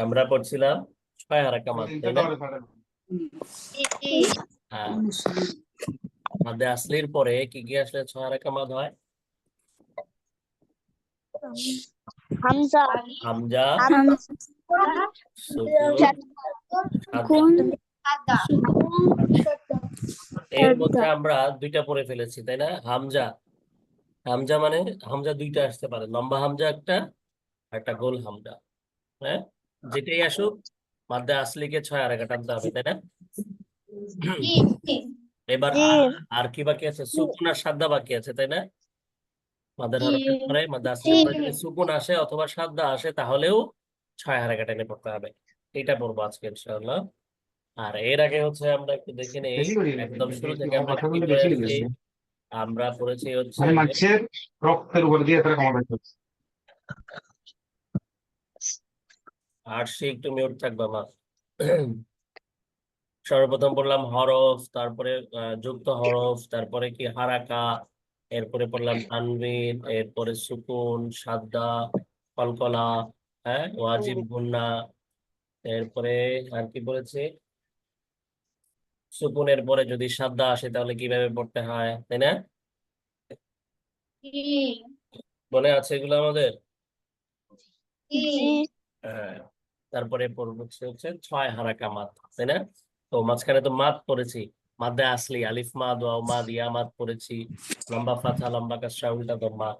আমরা পড়ছিলাম 6 হারাকা মাদ, তাই না? হ্যাঁ, মাদে আসলির পরে কি কি আসলে 6 হারাকা মাদ হয়? হামজা, হামজা, সুকুন, সাদা। এর মধ্যে আমরা দুইটা পড়ে ফেলেছি, তাই না? হামজা, হামজা মানে হামজা দুইটা আসতে পারে, লম্বা হামজা একটা আর একটা গোল হামজা। হ্যাঁ, যেটাই আসুক মাদ্দে আসলিকে 6 হারাকা টানতে হবে, তাই না? এবার আর কি বাকি আছে? সুকুন আর সাদ্দা বাকি আছে, তাই না? মাদার হরফের পরে মাদ্দে আসলির পরে যদি সুকুন আসে অথবা সাদ্দা আসে তাহলেও 6 হারাকা টেনে পড়তে হবে। এটা পড়বো আজকে ইনশাআল্লাহ। আর এর আগে হচ্ছে আমরা একটু দেখে নেই, একদম শুরু থেকে আমরা কি পড়েছি। আমরা পড়েছি হচ্ছে মানুষের রক্তের উপর দিয়ে তারা ক্ষমতা করছে। আর সে একটু মিউট থাকবে মা। সর্বপ্রথম পড়লাম হরফ, তারপরে যুক্ত হরফ, তারপরে কি হারাকা, এরপরে পড়লাম তানবিন, এরপরে সুকুন, সাদ্দা, কলকলা, হ্যাঁ, ওয়াজিব গুন্না, এরপরে আর কি বলেছে, সুকুনের পরে যদি সাদ্দা আসে তাহলে কিভাবে পড়তে হয়, তাই না? মনে আছে এগুলো আমাদের? হ্যাঁ, তারপরে পড়বো হচ্ছে 6 হারাকা মাদ, তাই না? তো মাঝখানে তো মাদ পড়েছি, মাদ্দে আসলি আলিফ মাদ ওয়াও মাদ ইয়া মাদ পড়েছি, লম্বা ফাথা লম্বা কাসরা উল্টা দম্মা,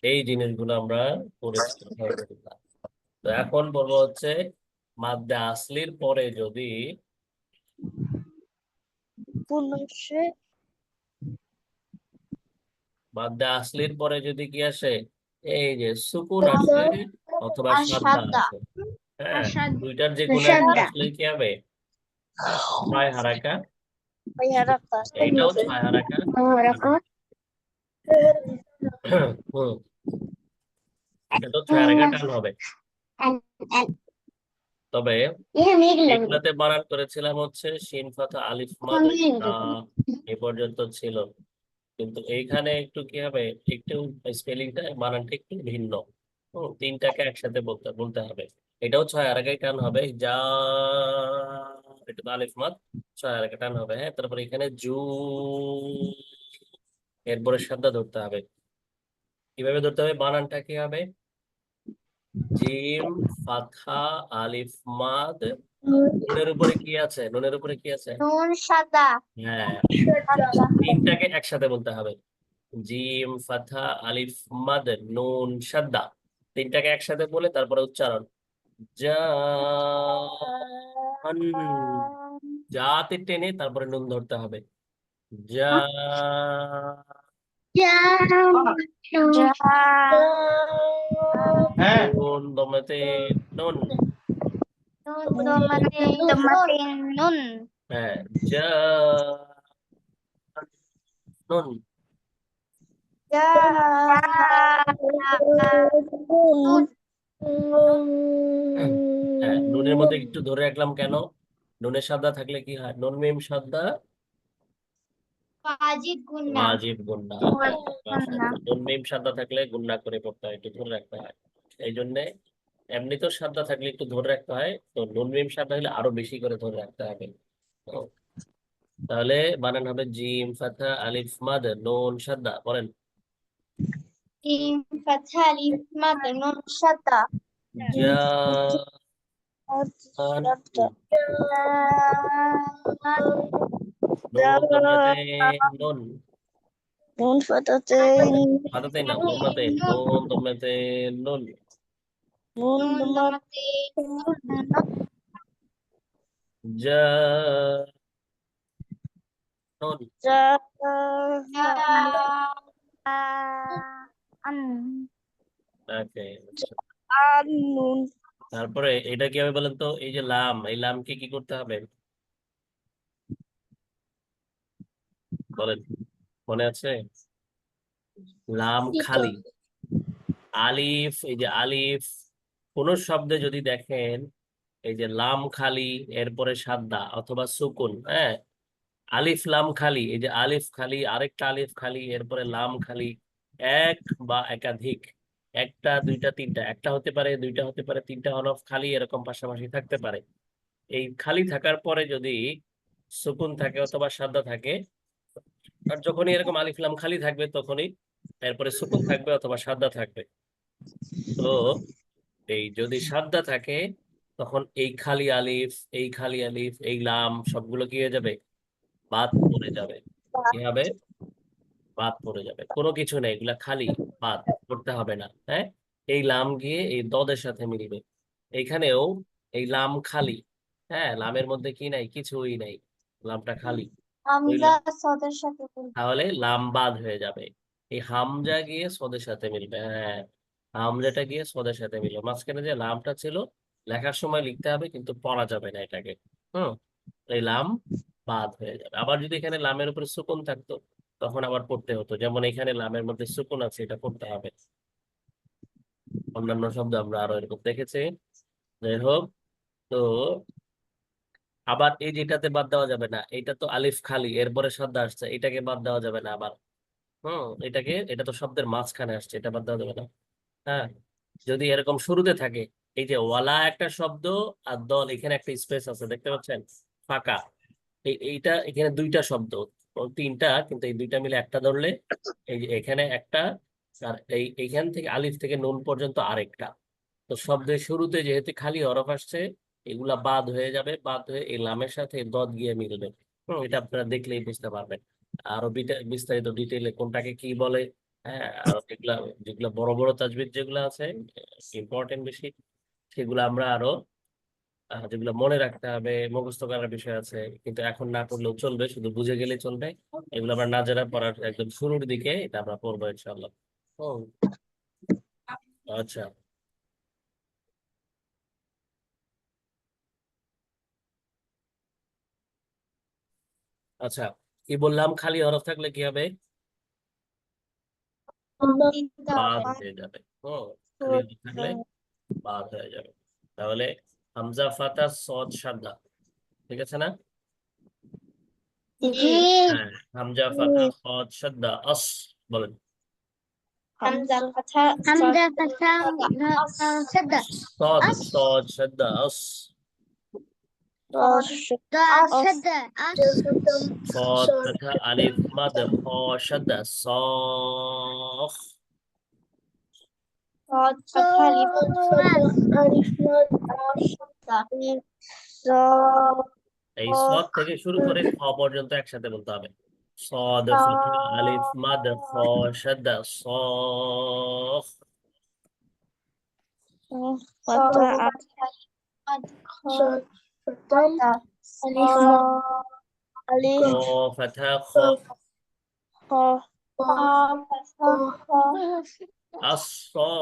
এই জিনিসগুলো আমরা পড়েছি আলহামদুলিল্লাহ। তো এখন বলবো হচ্ছে মাদ্দে আসলির পরে যদি মাদ্দে আসলির পরে যদি কি আসে, এই যে সুকুন আসে অথবা সাদ্দা আসে, হ্যাঁ, দুইটার যে কোনো একটা আসলে কি হবে? 6 হারাকা, এইটাও 6 হারাকা। হুম, এটা তো 6 হারাকা টান হবে। তবে এগুলাতে বানান করেছিলাম হচ্ছে শিন ফাথা আলিফ মাদ এই পর্যন্ত ছিল, কিন্তু এইখানে একটু কি হবে, একটু স্পেলিংটা বানানটা একটু ভিন্ন। তিনটাকে একসাথে বলতে বলতে হবে। এটাও 6 আরাকায় টান হবে, যা এটা তো আলিফ মাদ, 6 আরাকা টান হবে। হ্যাঁ, তারপরে এখানে জু, এরপরে সাদ্দা ধরতে হবে। কিভাবে ধরতে হবে? বানানটা কি হবে? জিম, ফাথা, আলিফ মাদ, নুনের উপরে কি আছে? নুনের উপরে কি আছে? নুন সাদা, হ্যাঁ, তিনটাকে একসাথে বলতে হবে। জিম, ফাথা, আলিফ, মাদ, নুন, শাদ্দা, তিনটাকে একসাথে বলে তারপরে উচ্চারণ। জান, জাতে টেনে তারপরে নুন ধরতে হবে। জা, হ্যাঁ, নুন দমেতে নুন, নুন, হ্যাঁ, জা, নুন, হ্যাঁ, নুনের মধ্যে একটু ধরে রাখলাম কেন? নুনের সাদা থাকলে কি হয়? নুন মিম সাদা ওয়াজিব গুন্না, হ্যাঁ, মাশাআল্লাহ। নুন মিম সাদা থাকলে গুন্না করে পড়তে হয়, একটু ধরে রাখতে হয়। এই জন্য এমনি তো সাদা থাকলে একটু ধরে রাখতে হয়, তো নুন মিম সাদা হলে আরো বেশি করে ধরে রাখতে হবে। তো তাহলে বানান হবে জিম ফাথা আলিফ মাদ নুন সাদা, বলেন। জিম ফাথা আলিফ মাদ নুন সাদা, জা, নুন দমাতে নুন, নুন ফাতাতে ফাতাতে না দমাতে, নুন দমাতে নুন, নুন দমাতে জা, নুন, ওকে। নুন, তারপরে এটা কি হবে বলেন তো? এই যে লাম, এই লামকে কি করতে হবে বলেন, মনে আছে? লাম খালি, আলিফ, এই যে আলিফ, কোন শব্দে যদি দেখেন এই যে লাম খালি, এরপরে সাদ্দা অথবা সুকুন, হ্যাঁ, আলিফ লাম খালি, এই যে আলিফ খালি, আরেকটা আলিফ খালি, এরপরে লাম খালি, এক বা একাধিক, একটা, দুইটা, তিনটা, একটা হতে পারে, দুইটা হতে পারে, তিনটা হরফ খালি এরকম পাশাপাশি থাকতে পারে। এই খালি থাকার পরে যদি সুকুন থাকে অথবা সাদা থাকে, আর যখনই এরকম আলিফ লাম খালি থাকবে তখনই এরপরে সুকুন থাকবে অথবা সাদা থাকবে। তো এই যদি সাদা থাকে তখন এই খালি আলিফ, এই খালি আলিফ, এই লাম সবগুলো কি হয়ে যাবে? বাদ পড়ে যাবে। কি হবে? বাদ পড়ে যাবে, কোনো কিছু নেই, এগুলা খালি, বাদ করতে হবে না। হ্যাঁ, এই লাম গিয়ে এই দদের সাথে মিলবে। এইখানেও এই লাম খালি। হ্যাঁ, লামের মধ্যে কি নাই? কিছুই নাই, লামটা খালি। ওই হামজা সদের সাথে বলবো। তাহলে লাম বাদ হয়ে যাবে। এই হামজা গিয়ে সদের সাথে মিলবে। হ্যাঁ, হামজাটা গিয়ে সদের সাথে মিলবে। মাঝখানে যে লামটা ছিল লেখার সময় লিখতে হবে, কিন্তু পড়া যাবে না এটাকে। হুম, এই লাম বাদ হয়ে যাবে। আবার যদি এখানে লামের উপরে সুকুন থাকতো তখন আবার পড়তে হতো, যেমন এখানে লামের মধ্যে সুকুন আছে, এটা পড়তে হবে। অন্যান্য শব্দ আমরা আরো এরকম দেখেছি। যাই হোক, তো আবার এই যেটাতে বাদ দেওয়া যাবে না, এটা তো আলিফ খালি, এরপরে শব্দ আসছে, এটাকে বাদ দেওয়া যাবে না আবার। এটা তো শব্দের মাঝখানে আসছে, এটা বাদ দেওয়া যাবে না। হ্যাঁ, যদি এরকম শুরুতে থাকে, এই যে ওয়ালা একটা শব্দ আর দল, এখানে একটা স্পেস আছে দেখতে পাচ্ছেন, ফাঁকা। এইটা এখানে দুইটা শব্দ, ও তিনটা, কিন্তু এই দুইটা মিলে একটা ধরলে এই যে এখানে একটা, আর এইখান থেকে আলিফ থেকে নুন পর্যন্ত আরেকটা। তো শব্দের শুরুতে যেহেতু খালি হরফ আসছে, এগুলা বাদ হয়ে যাবে, বাদ হয়ে এই লামের সাথে দদ গিয়ে মিলবে। এটা আপনারা দেখলেই বুঝতে পারবেন। আরো বিস্তারিত ডিটেইলে কোনটাকে কি বলে। হ্যাঁ, আর যেগুলা যেগুলা বড় বড় তাজবিদ যেগুলো আছে, ইম্পর্টেন্ট বেশি, সেগুলো আমরা আরো যেগুলো মনে রাখতে হবে, মুখস্থ করার বিষয় আছে, কিন্তু এখন না করলেও চলবে, শুধু বুঝে গেলে চলবে। এগুলো আমরা নাজারা পড়ার একদম শুরুর দিকে এটা আমরা পড়বো ইনশাআল্লাহ। ও, আচ্ছা। আচ্ছা, কি বললাম? খালি হরফ থাকলে কি হবে? বাদ হয়ে যাবে। ও, খালি হরফ থাকলে বাদ হয়ে যাবে। তাহলে হামজা ফাতা সদ সাদা, ঠিক আছে না? জি। হ্যাঁ, হামজা ফাতা সদ সাদা আস, বলেন। হামজা ফাথা হামজা ফাথা সাদা সদ আস সদ সাদা আস। সাদা আস صاد فتحة ألف مد خا شدة صاخ. صاد فتحة ألف ألف صاد এই সদ থেকে শুরু করে খ পর্যন্ত একসাথে বলতে হবে। صاد فتحة ألف مد خا شدة صاخ. فتحة ألف خا فتحة خا الصاخ.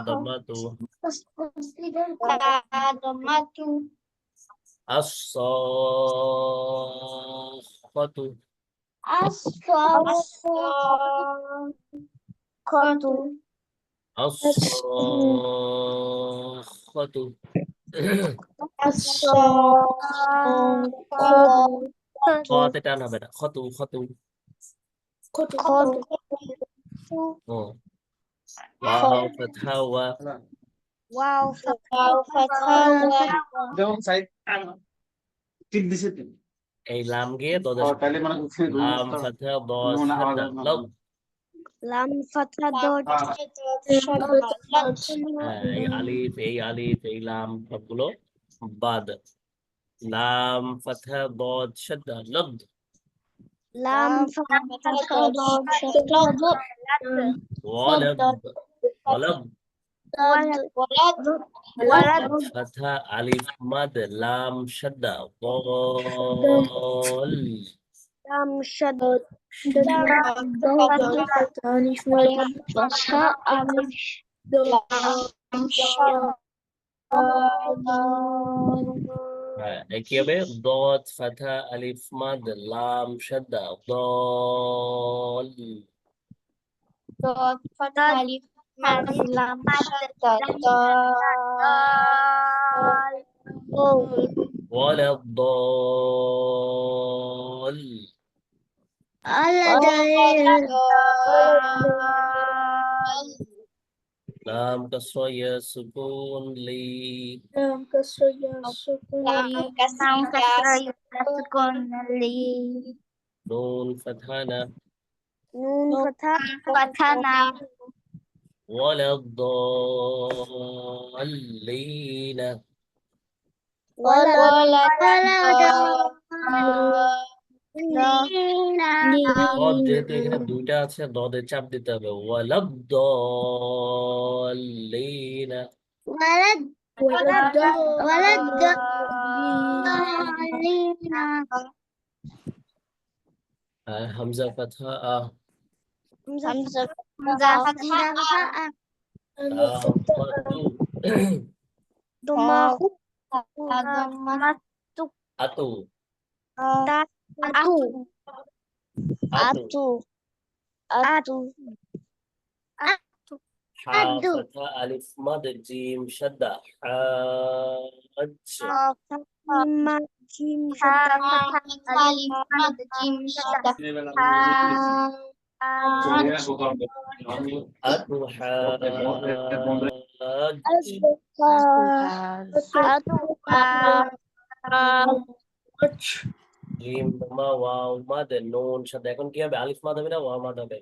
ضمته الصاخة. الصاخة. খতে টান হবে না, খতু খতু। ও, ওয়াও ফাতহা ওয়া। Wow, যেমন সাইড টিপ দিছে তো। এই লাম গিয়ে দদের সাথে তাহলে মিলবে। মানে হচ্ছে রুল লাম বুঝতে ফাতহা দদ মানে আলাদা সাদা আলাদা লাম। lam fatha dot হ্যাঁ, এই আলিফ এই লাম সবগুলো বাদ। লাম ফাতহা দদ সাদা লদ। lam fatha dot ওয়ালাদ ওয়ালাদ। walad ফাতহা আলিফ মাদ লাম সাদা দল। lam shad fatha alif lam shad হ্যাঁ, কি হবে? দদ ফাতহা আলিফ মাদ লাম সাদা দল। dot fatha alif lam shad dal ولا الضال لام كسر يا سكون لي نون فتحنا ولا الضالين ضاد যেহেতু এখানে দুইটা আছে দদে চাপ দিতে হবে ওয়ালা الضالين হামজা ফাতহা আতু আতু হা ফাতহা আলিফ মাদ জিম শাদ্দা আতু জিম মা ওয়াও মাদ নুন শাদ্দা এখন কি হবে আলিফ মাদ হবে না ওয়াও মাদ হবে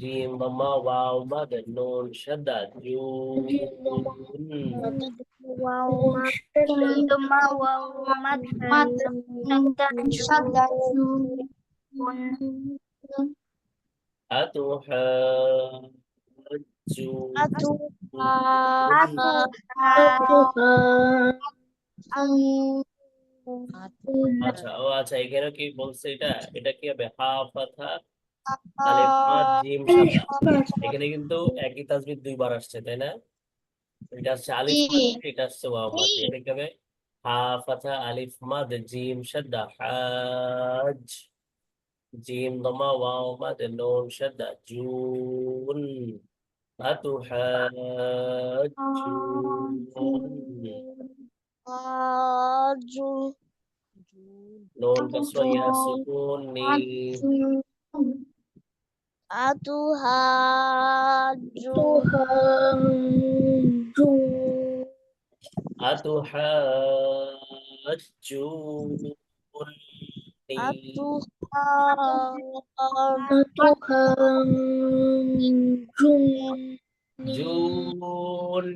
জিম মা ওয়াও মাদ নুন শাদ্দা জুন আচ্ছা ও আচ্ছা এখানে কি বলছে এটা কি হবে হা ফাতহা আলিফ মাদ জিম শাদ্দা এখানে কিন্তু একই তাসবিদ দুইবার আসছে তাই না এটা আসছে আলিফ মাদ এটা আসছে ওয়াও মাদ এটা কি হবে হা ফাতহা আলিফ মাদ জিম শাদ্দা হাজ জিম দমা ওয়াও মাদ নুন শাদ্দা জুন نون كسر يا سكون ني জুন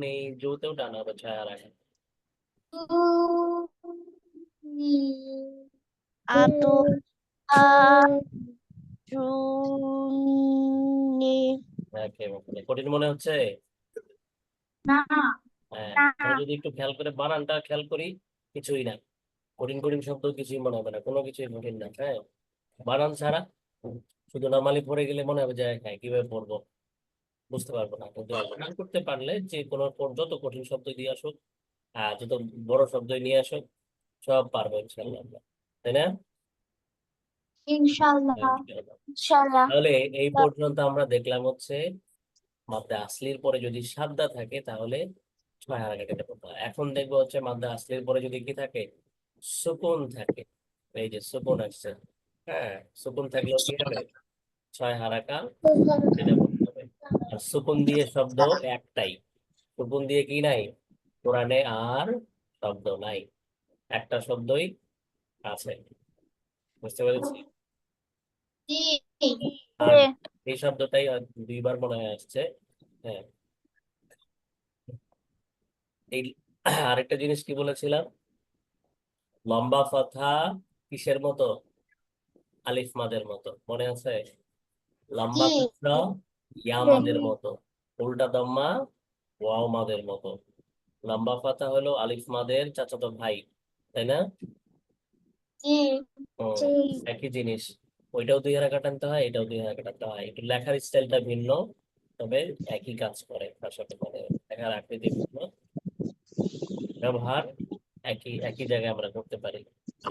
নেই জুতেও টানা হবে ছায়া রাখে কঠিন মনে হচ্ছে হ্যাঁ যদি একটু খেয়াল করে বানানটা খেয়াল করি কিছুই না কঠিন কঠিন শব্দ কিছুই মনে হবে না কোনো কিছুই কঠিন না হ্যাঁ বানান ছাড়া শুধু নর্মালি পড়ে গেলে মনে হবে যে হ্যাঁ কিভাবে পড়বো বুঝতে পারবো না কিন্তু বানান করতে পারলে যে কোনো যত কঠিন শব্দ দিয়ে আসুক যত বড় শব্দ নিয়ে আসুক সব পারবো ইনশাল্লাহ আমরা তাই না তাহলে এই পর্যন্ত আমরা দেখলাম হচ্ছে মাদ্দা আসলির পরে যদি সাদ্দা থাকে তাহলে 6 হারাকা কেটে পড়তে হয় এখন দেখবো হচ্ছে মাদ্দা আসলির পরে যদি কি থাকে সুকুন থাকে এই যে সুকুন আসছে হ্যাঁ সুকুন থাকলেও কি হবে 6 হারাকা কেটে পড়তে হবে আর সুকুন দিয়ে শব্দ একটাই সুকুন দিয়ে কি নাই কোরআনে আর শব্দ নাই একটা শব্দই আছে বুঝতে পেরেছি আর এই শব্দটাই দুইবার মনে হয় আসছে হ্যাঁ এই আরেকটা জিনিস কি বলেছিলাম লম্বা ফাতহা কিসের মতো আলিফ মাদের মতো মনে আছে লম্বা কাসরা ইয়া মাদের মতো উল্টা দাম্মা ওয়াও মাদের মতো লম্বা ফাতহা হলো আলিফ মাদের চাচাতো ভাই তাই না একই জিনিস ওইটাও 2 হারাকা টানতে হয় এটাও 2 হারাকা টানতে হয় একটু লেখার স্টাইলটা ভিন্ন তবে একই কাজ করে তার সাথে মানে লেখার আকৃতি ভিন্ন ব্যবহার একই একই জায়গায় আমরা করতে পারি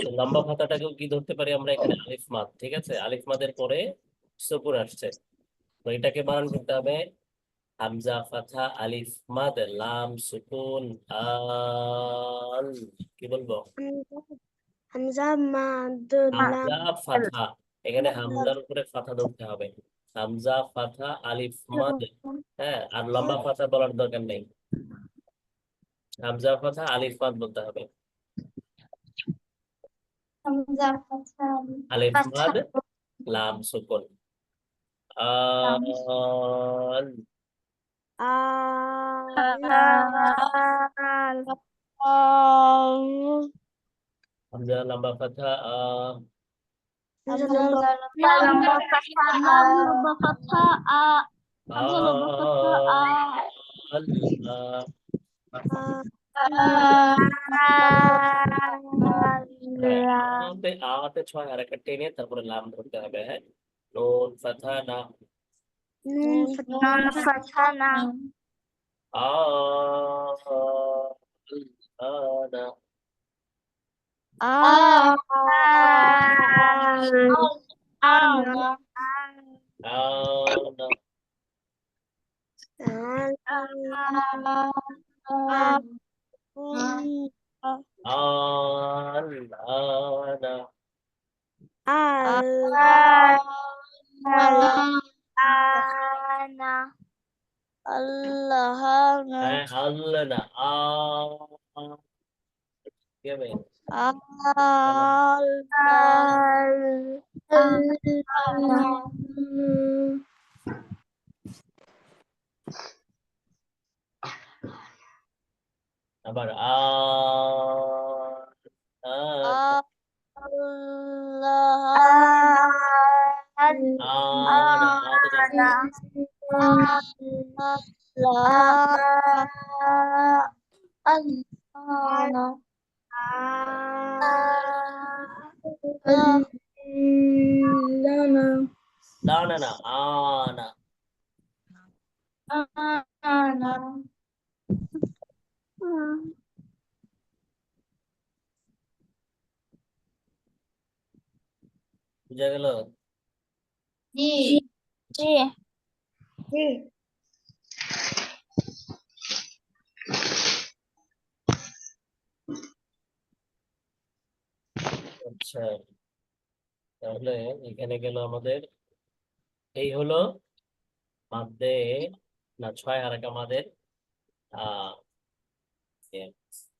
তো লম্বা ফাতাটাকেও কি ধরতে পারি আমরা এখানে আলিফ মাদ ঠিক আছে আলিফ মাদের পরে সুকুন আসছে তো এটাকে বানান করতে হবে হামজা ফাথা আলিফ মাদ লাম সুকুন আল, কি বলবো? হামজা মাদ লাম হামজা ফাথা, এখানে হামজার উপরে ফাথা ধরতে হবে। হামজা ফাথা আলিফ মাদ, হ্যাঁ, আর লম্বা ফাথা বলার দরকার নেই, হামজা ফাথা আলিফ মাদ বলতে হবে। হামজা ফাথা আলিফ মাদ লাম সুকুন আল, আল হামজা লম্বা ফাথা হামজা লম্বা ফাথা লম্বা ফাথা হামজা লম্বা ফাথা আল, হ্যাঁ, আতে ছয় হারাকাত টেনে তারপরে লাম ধরতে হবে। হ্যাঁ, নুন ফাথা না, নুন ফাথা না আ আনা, আনা আনা, আনা, আল্লাহ হ্যাঁ, আল্লাহ না, কি হবে? আবার আনা, আতে না না না, আনা, বুঝা গেল? জি জি জি আচ্ছা, তাহলে এখানে গেল আমাদের, এই হলো মাদ্দে, না ছয় হারাকা মাদের আহ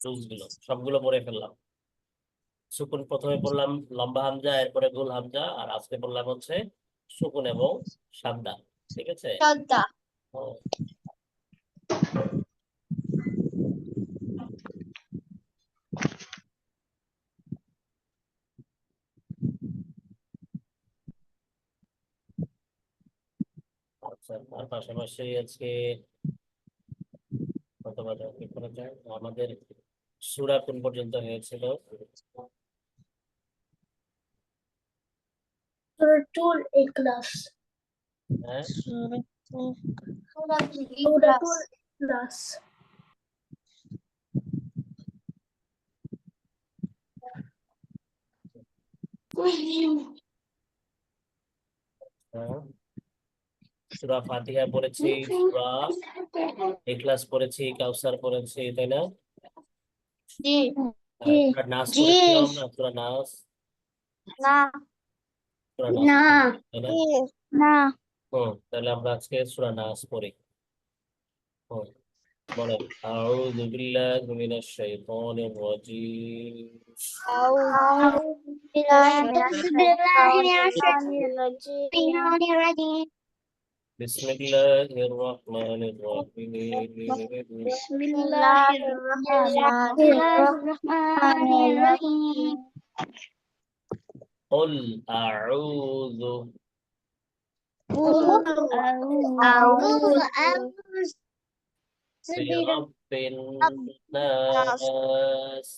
রুলস গুলো সবগুলো পড়ে ফেললাম। সুকুন প্রথমে পড়লাম লম্বা হামজা, এরপরে গোল হামজা, আর আজকে বললাম হচ্ছে সুকুন এবং সাদ্দা। ঠিক আছে? শ্রদ্ধা ও, আচ্ছা, তার পাশাপাশি আজকে কত বাজে কি করা যায়, আমাদের সূরা কোন পর্যন্ত হয়েছিল? সূরাতুল ইখলাস হ্যাঁ, সূরাতুল ইখলাস হ্যাঁ, সূরা ফাতিহা পড়েছি, সূরা ইখলাস পড়েছি, কাউসার পড়েছি, তাই না? জি হ্যাঁ, সূরা নাস জি পড়েছিলাম না, সূরা নাস, না সূরা নাস না পড়েছি, তাই না? না তাহলে আমরা আজকে সূরা নাস পড়ি। হুম, বলেন আউযু বিল্লাহি মিনাশ শাইতানির রাজিম, أعوذ بالله من الشيطان الرجيم বিসমিল্লাহির রহমানির রহিম, بسم الله الرحمن الرحيم قل আউযু قل أعوذ বিরাব্বিন নাস,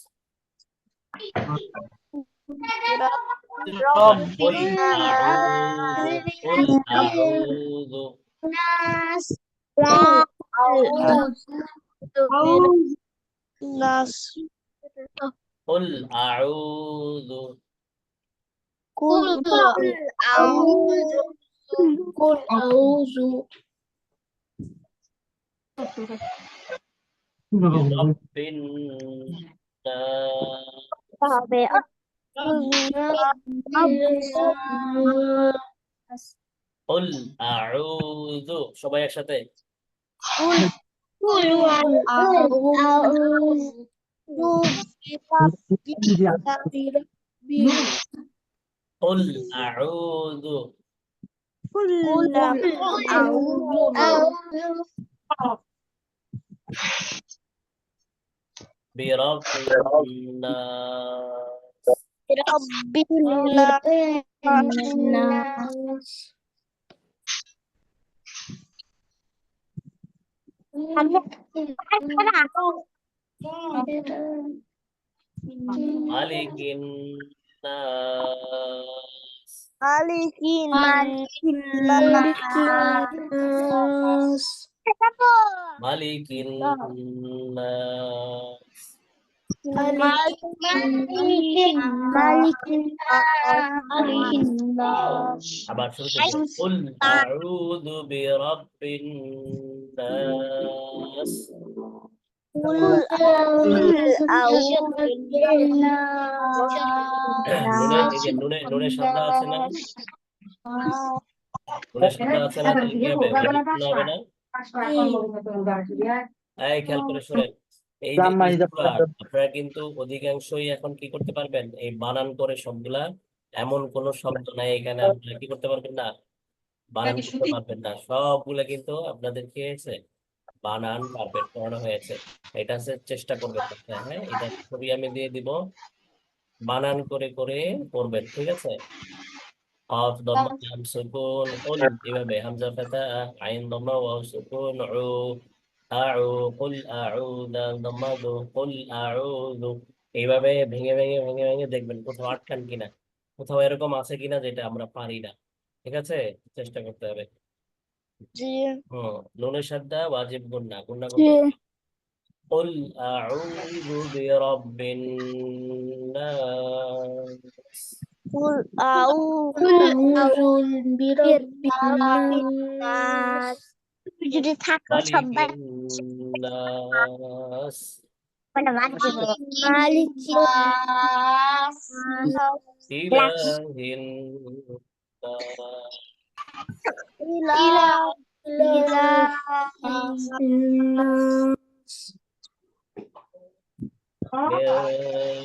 برب قل الناس قل আউযু الناس أعوذ برب الناس قل আউযু قل أعوذ قل أعوذ برب الناس قل أعوذ সবাই একসাথে قل أعوذ برب الناس مالك الناس مالك الناس আবার শুরু থেকে قل أعوذ برب الناس নুনে এই যে নুনে শব্দ আছে না নুনের শব্দ আছে না তাহলে কি হবে শোনা হবে না এই খেয়াল করে শুনেন এই যে আপনারা কিন্তু অধিকাংশই এখন কি করতে পারবেন এই বানান করে সবগুলা এমন কোন শব্দ নাই এখানে আপনারা কি করতে পারবেন না বানান করতে পারবেন না সবগুলা কিন্তু আপনাদের কি হয়েছে বানান পারফেক্ট করানো হয়েছে এটা চেষ্টা করবেন হ্যাঁ এটা ছবি আমি দিয়ে দিব বানান করে করে করবেন ঠিক আছে قاف ضمة لام سكون قل এভাবে হামজা ফাতা আইন ضمة ওয়াও সুকুন قل أعوذ ضمة قل أعوذ এইভাবে ভেঙে ভেঙে ভেঙে ভেঙে দেখবেন কোথাও আটকান কিনা কোথাও এরকম আছে কিনা যেটা আমরা পারি না ঠিক আছে চেষ্টা করতে হবে নুনের সাদ্দা ওয়াজিব গুন্না গুন্না করতে قل أعوذ برب الناس قل أعوذ برب الناس যদি থাকো ملك সবাই الناس মালিক إله الناس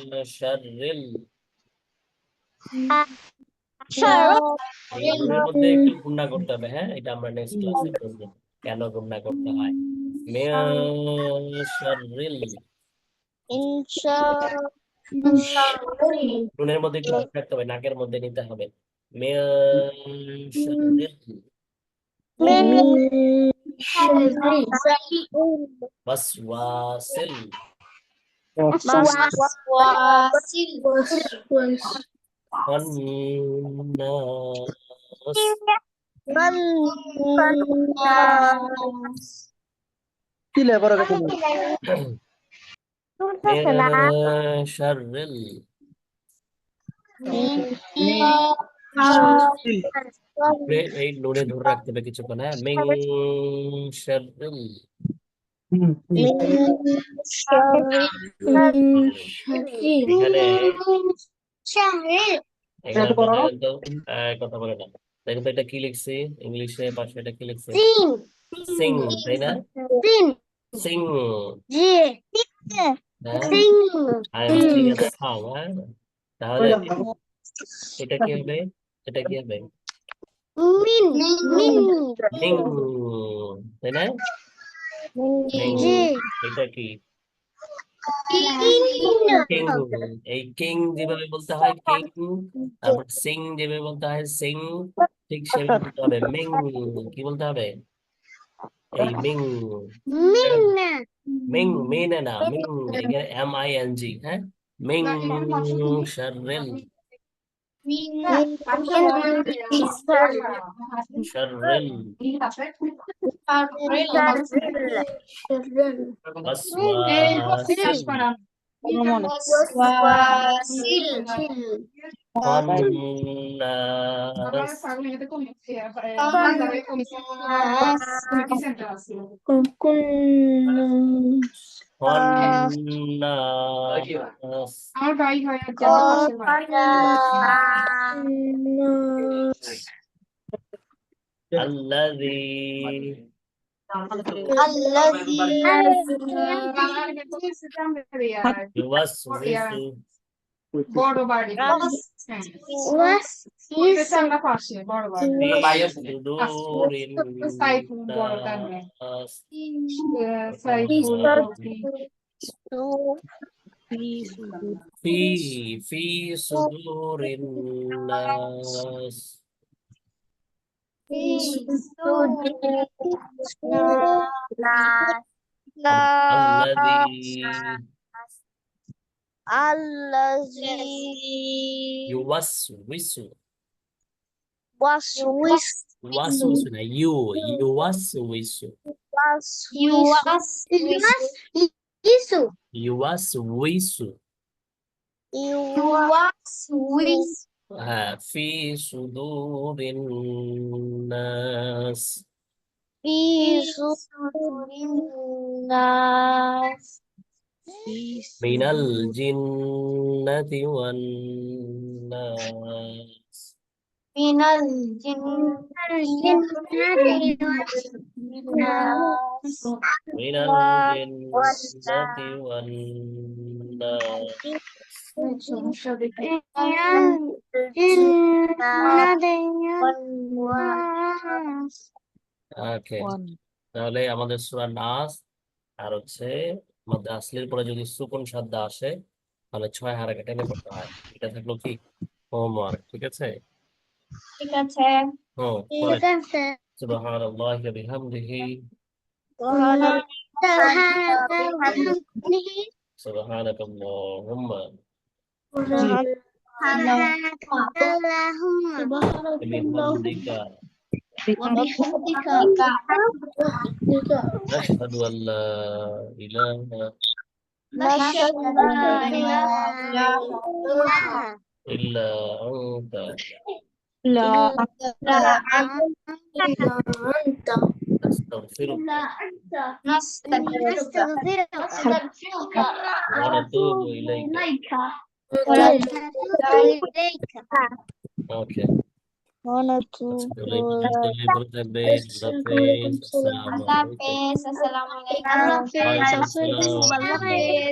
من شر নুনের মধ্যে একটু গুণনা করতে হবে হ্যাঁ এটা আমরা নেক্সট ক্লাসে করব কেন গুণনা করতে হয় من شر নুনের মধ্যে একটু রাখতে হবে নাকের মধ্যে নিতে হবে من شر وسواس الناس Sila para ka من شر এই নুনে ধরে রাখতে হবে কিছুক্ষণ হ্যাঁ من شر এখানে এখানে কথা বলে না দেখো তো এটা কি লিখছি ইংলিশে পাশে এটা কি লিখছি সিং তাই না Singh I am Singh a song তাহলে এটা কি হবে এটা কি হবে মিং তাই না মিং এটা কি কিং এই কিং যেভাবে বলতে হয় কিং তারপর সিং যেভাবে বলতে হয় সিং ঠিক সেভাবে বলতে হবে মিং কি বলতে হবে এই মিং মিং মিন না মিং এখানে MING হ্যাঁ মিং শাররিল শাররিল ওয়াসওয়াসিল خناس خناس الذي يوسوس في صدور الناس في صدور الناس الذي يوسوس وسوس يوسوس يوسوس في صدور الناس من الجنة والناس من الجنة والناس ওকে তাহলে আমাদের সূরা নাস আর হচ্ছে মধ্যে আসলির পরে যদি সুকুন সাদ্দা আসে তাহলে 6 হারাকে টেনে পড়তে হয়। এটা থাকলো কি হোমওয়ার্ক, ঠিক আছে? বলেন সুবহানাল্লাহি ওয়া বিহামদিহি সুবহানাকাল্লাহুম্মা বিহামদিকা নাশহাদু আল্লা ইলাহা ইল্লা আনতা নাস্তাগফিরুকা ওয়া নাতুবু ইলাইকা। ওকে ভালো থাকবে। আল্লাহ হাফেজ। আসসালামু আলাইকুম। ওয়া আলাইকুম আসসালাম।